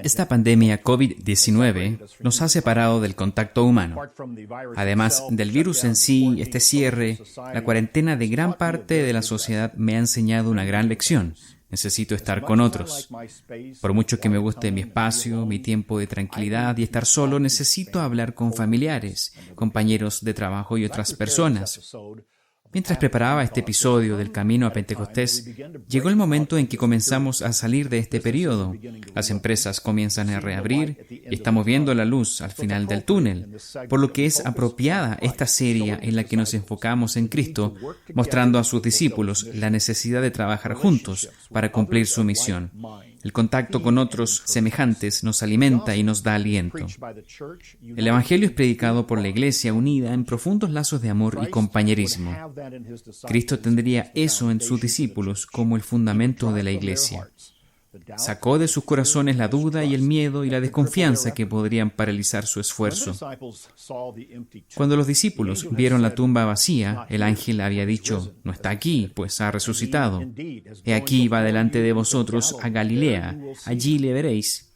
Esta pandemia COVID-19 nos ha separado del contacto humano. Además del virus en sí, este cierre, la cuarentena de gran parte de la sociedad me ha enseñado una gran lección. Necesito estar con otros. Por mucho que me guste mi espacio, mi tiempo de tranquilidad y estar solo, necesito hablar con familiares, compañeros de trabajo y otras personas. Mientras preparaba este episodio del Camino a Pentecostés, llegó el momento en que comenzamos a salir de este periodo. Las empresas comienzan a reabrir y estamos viendo la luz al final del túnel, por lo que es apropiada esta serie en la que nos enfocamos en Cristo, mostrando a sus discípulos la necesidad de trabajar juntos para cumplir su misión. El contacto con otros semejantes nos alimenta y nos da aliento. El Evangelio es predicado por la Iglesia unida en profundos lazos de amor y compañerismo. Cristo tendría eso en sus discípulos como el fundamento de la Iglesia. Sacó de sus corazones la duda y el miedo y la desconfianza que podrían paralizar su esfuerzo. Cuando los discípulos vieron la tumba vacía, el ángel había dicho: «No está aquí, pues ha resucitado. He aquí va delante de vosotros a Galilea, allí le veréis».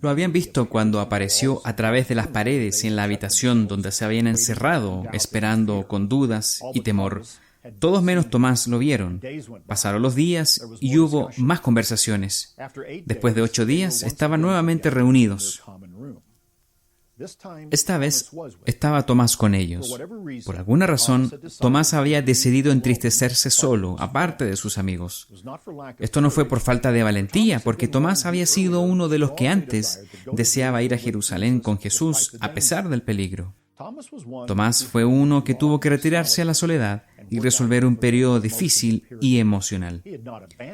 Lo habían visto cuando apareció a través de las paredes en la habitación donde se habían encerrado, esperando con dudas y temor. Todos menos Tomás lo vieron. Pasaron los días y hubo más conversaciones. Después de 8 días estaban nuevamente reunidos. Esta vez estaba Tomás con ellos. Por alguna razón, Tomás había decidido entristecerse solo, aparte de sus amigos. Esto no fue por falta de valentía, porque Tomás había sido uno de los que antes deseaba ir a Jerusalén con Jesús a pesar del peligro. Tomás fue uno que tuvo que retirarse a la soledad y resolver un periodo difícil y emocional.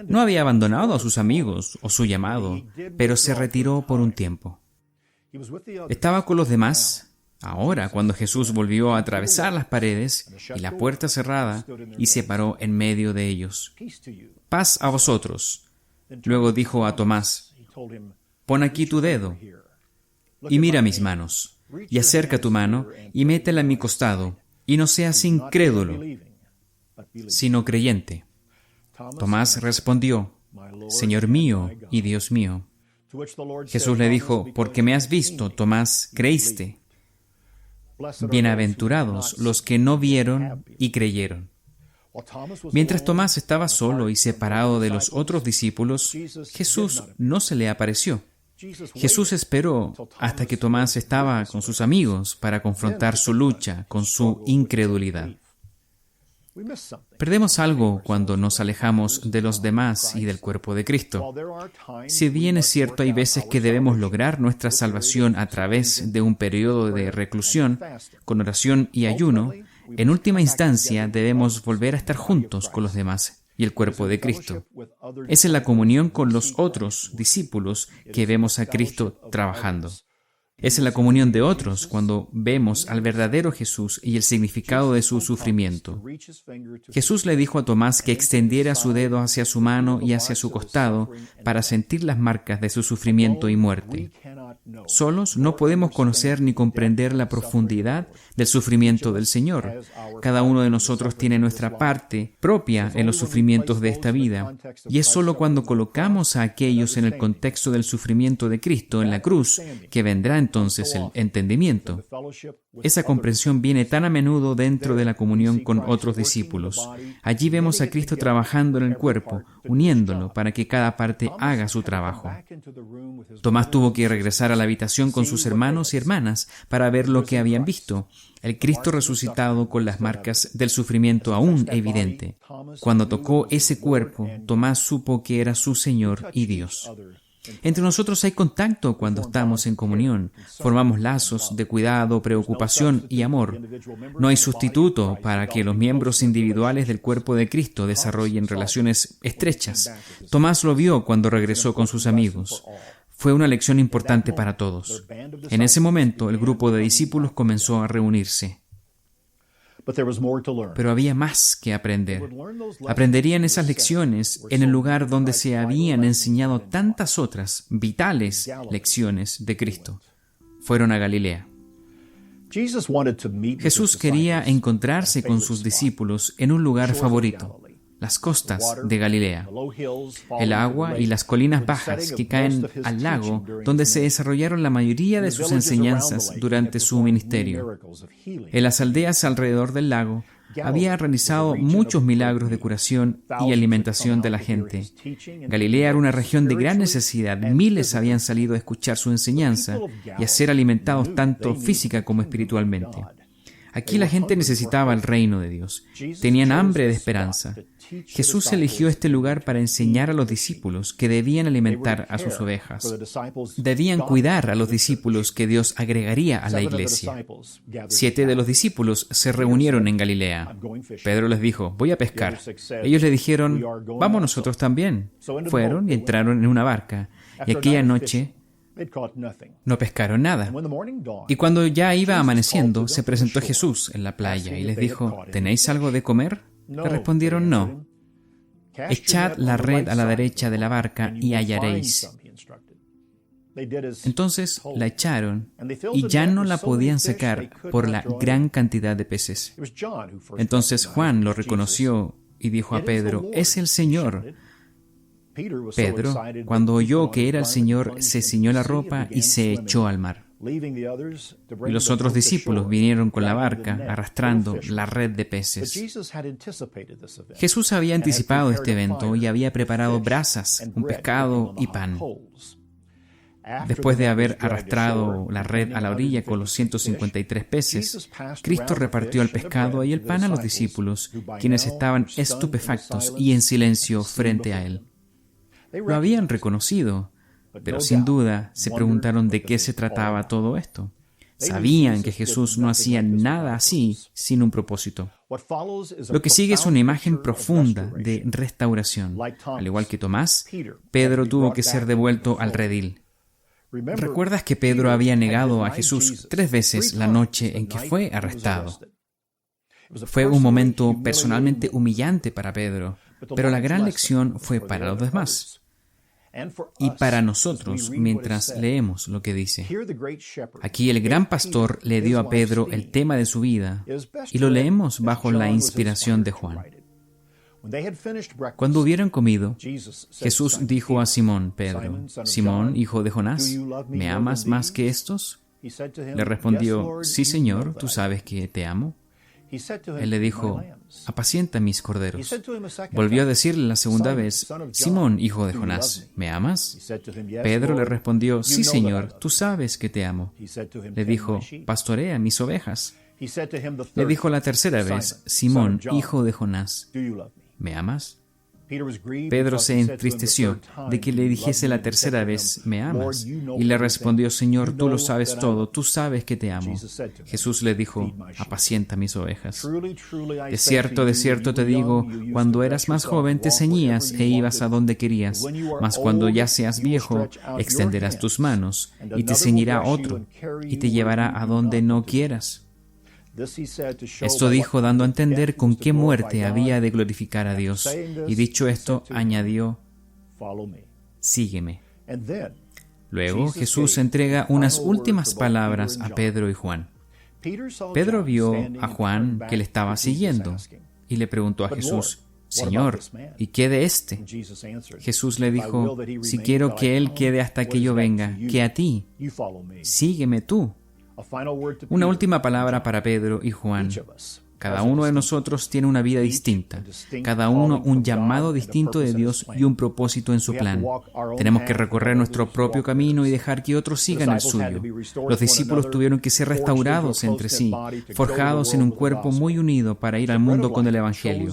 No había abandonado a sus amigos o su llamado, pero se retiró por un tiempo. Estaba con los demás. Ahora, cuando Jesús volvió a atravesar las paredes y la puerta cerrada y se paró en medio de ellos. «Paz a vosotros». Luego dijo a Tomás: «Pon aquí tu dedo y mira mis manos, y acerca tu mano y métela en mi costado, y no seas incrédulo, sino creyente». Tomás respondió: «Señor mío y Dios mío». Jesús le dijo: «Porque me has visto, Tomás, creíste. Bienaventurados los que no vieron y creyeron». Mientras Tomás estaba solo y separado de los otros discípulos, Jesús no se le apareció. Jesús esperó hasta que Tomás estaba con sus amigos para confrontar su lucha con su incredulidad. Perdemos algo cuando nos alejamos de los demás y del cuerpo de Cristo. Si bien es cierto, hay veces que debemos lograr nuestra salvación a través de un periodo de reclusión, con oración y ayuno, en última instancia debemos volver a estar juntos con los demás y el cuerpo de Cristo. Es en la comunión con los otros discípulos que vemos a Cristo trabajando. Es en la comunión de otros cuando vemos al verdadero Jesús y el significado de su sufrimiento. Jesús le dijo a Tomás que extendiera su dedo hacia su mano y hacia su costado para sentir las marcas de su sufrimiento y muerte. Solos no podemos conocer ni comprender la profundidad del sufrimiento del Señor. Cada uno de nosotros tiene nuestra parte propia en los sufrimientos de esta vida, y es solo cuando colocamos a aquellos en el contexto del sufrimiento de Cristo en la cruz que vendrá entonces el entendimiento. Esa comprensión viene tan a menudo dentro de la comunión con otros discípulos. Allí vemos a Cristo trabajando en el cuerpo, uniéndolo para que cada parte haga su trabajo. Tomás tuvo que regresar a la habitación con sus hermanos y hermanas para ver lo que habían visto, el Cristo resucitado con las marcas del sufrimiento aún evidente. Cuando tocó ese cuerpo, Tomás supo que era su Señor y Dios. Entre nosotros hay contacto cuando estamos en comunión. Formamos lazos de cuidado, preocupación y amor. No hay sustituto para que los miembros individuales del cuerpo de Cristo desarrollen relaciones estrechas. Tomás lo vio cuando regresó con sus amigos. Fue una lección importante para todos. En ese momento, el grupo de discípulos comenzó a reunirse. Pero había más que aprender. Aprenderían esas lecciones en el lugar donde se habían enseñado tantas otras vitales lecciones de Cristo. Fueron a Galilea. Jesús quería encontrarse con sus discípulos en un lugar favorito, las costas de Galilea, el agua y las colinas bajas que caen al lago, donde se desarrollaron la mayoría de sus enseñanzas durante su ministerio. En las aldeas alrededor del lago, había realizado muchos milagros de curación y alimentación de la gente. Galilea era una región de gran necesidad. Miles habían salido a escuchar su enseñanza y a ser alimentados tanto física como espiritualmente. Aquí la gente necesitaba el reino de Dios. Tenían hambre de esperanza. Jesús eligió este lugar para enseñar a los discípulos que debían alimentar a sus ovejas. Debían cuidar a los discípulos que Dios agregaría a la iglesia. 7 de los discípulos se reunieron en Galilea. Pedro les dijo, voy a pescar. Ellos le dijeron, vamos nosotros también. Fueron y entraron en una barca. Y aquella noche no pescaron nada. Y cuando ya iba amaneciendo, se presentó Jesús en la playa y les dijo, ¿tenéis algo de comer? Le respondieron, no. Echad la red a la derecha de la barca y hallaréis. Entonces la echaron y ya no la podían sacar por la gran cantidad de peces. Entonces Juan lo reconoció y dijo a Pedro, es el Señor. Pedro, cuando oyó que era el Señor, se ciñó la ropa y se echó al mar. Y los otros discípulos vinieron con la barca, arrastrando la red de peces. Jesús había anticipado este evento y había preparado brasas, un pescado y pan. Después de haber arrastrado la red a la orilla con los 153 peces, Cristo repartió el pescado y el pan a los discípulos, quienes estaban estupefactos y en silencio frente a Él. Lo habían reconocido, pero sin duda se preguntaron de qué se trataba todo esto. Sabían que Jesús no hacía nada así sin un propósito. Lo que sigue es una imagen profunda de restauración. Al igual que Tomás, Pedro tuvo que ser devuelto al redil. ¿Recuerdas que Pedro había negado a Jesús 3 veces la noche en que fue arrestado? Fue un momento personalmente humillante para Pedro, pero la gran lección fue para los demás. Y para nosotros, mientras leemos lo que dice. Aquí el gran pastor le dio a Pedro el tema de su vida, y lo leemos bajo la inspiración de Juan. Cuando hubieron comido, Jesús dijo a Simón Pedro, Simón, hijo de Jonás, ¿me amas más que estos? Le respondió, sí, Señor, tú sabes que te amo. Él le dijo, apacienta mis corderos. Volvió a decirle la segunda vez, Simón, hijo de Jonás, ¿me amas? Pedro le respondió, sí, Señor, tú sabes que te amo. Le dijo, pastorea mis ovejas. Le dijo la tercera vez, Simón, hijo de Jonás, ¿me amas? Pedro se entristeció de que le dijese la tercera vez, ¿me amas? Y le respondió, Señor, tú lo sabes todo, tú sabes que te amo. Jesús le dijo, apacienta mis ovejas. De cierto te digo, cuando eras más joven te ceñías e ibas a donde querías, mas cuando ya seas viejo, extenderás tus manos, y te ceñirá otro, y te llevará a donde no quieras. Esto dijo dando a entender con qué muerte había de glorificar a Dios. Y dicho esto, añadió, sígueme. Luego Jesús entrega unas últimas palabras a Pedro y Juan. Pedro vio a Juan que le estaba siguiendo y le preguntó a Jesús, Señor, ¿y qué de este? Jesús le dijo, si quiero que él quede hasta que yo venga, ¿qué a ti? Sígueme tú. Una última palabra para Pedro y Juan. Cada uno de nosotros tiene una vida distinta, cada uno un llamado distinto de Dios y un propósito en su plan. Tenemos que recorrer nuestro propio camino y dejar que otros sigan el suyo. Los discípulos tuvieron que ser restaurados entre sí, forjados en un cuerpo muy unido para ir al mundo con el Evangelio.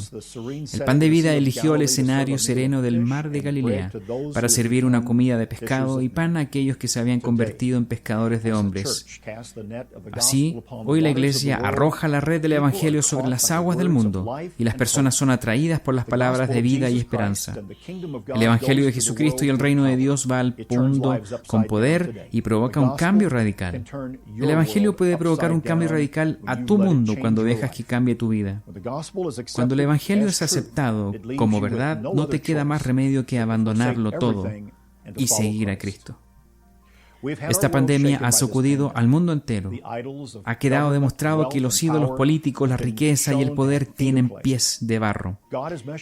El pan de vida eligió el escenario sereno del mar de Galilea para servir una comida de pescado y pan a aquellos que se habían convertido en pescadores de hombres. Así, hoy la Iglesia arroja la red del Evangelio sobre las aguas del mundo y las personas son atraídas por las palabras de vida y esperanza. El Evangelio de Jesucristo y el reino de Dios va al mundo con poder y provoca un cambio radical. El Evangelio puede provocar un cambio radical a tu mundo cuando dejas que cambie tu vida. Cuando el Evangelio es aceptado como verdad, no te queda más remedio que abandonarlo todo y seguir a Cristo. Esta pandemia ha sacudido al mundo entero. Ha quedado demostrado que los ídolos políticos, la riqueza y el poder tienen pies de barro.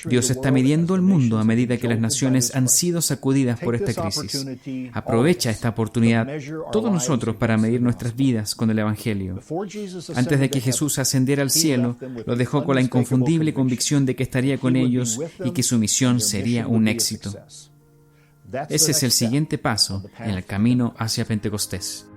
Dios está midiendo el mundo a medida que las naciones han sido sacudidas por esta crisis. Aprovecha esta oportunidad, todos nosotros, para medir nuestras vidas con el Evangelio. Antes de que Jesús ascendiera al cielo, los dejó con la inconfundible convicción de que estaría con ellos y que su misión sería un éxito. Ese es el siguiente paso en el camino hacia Pentecostés.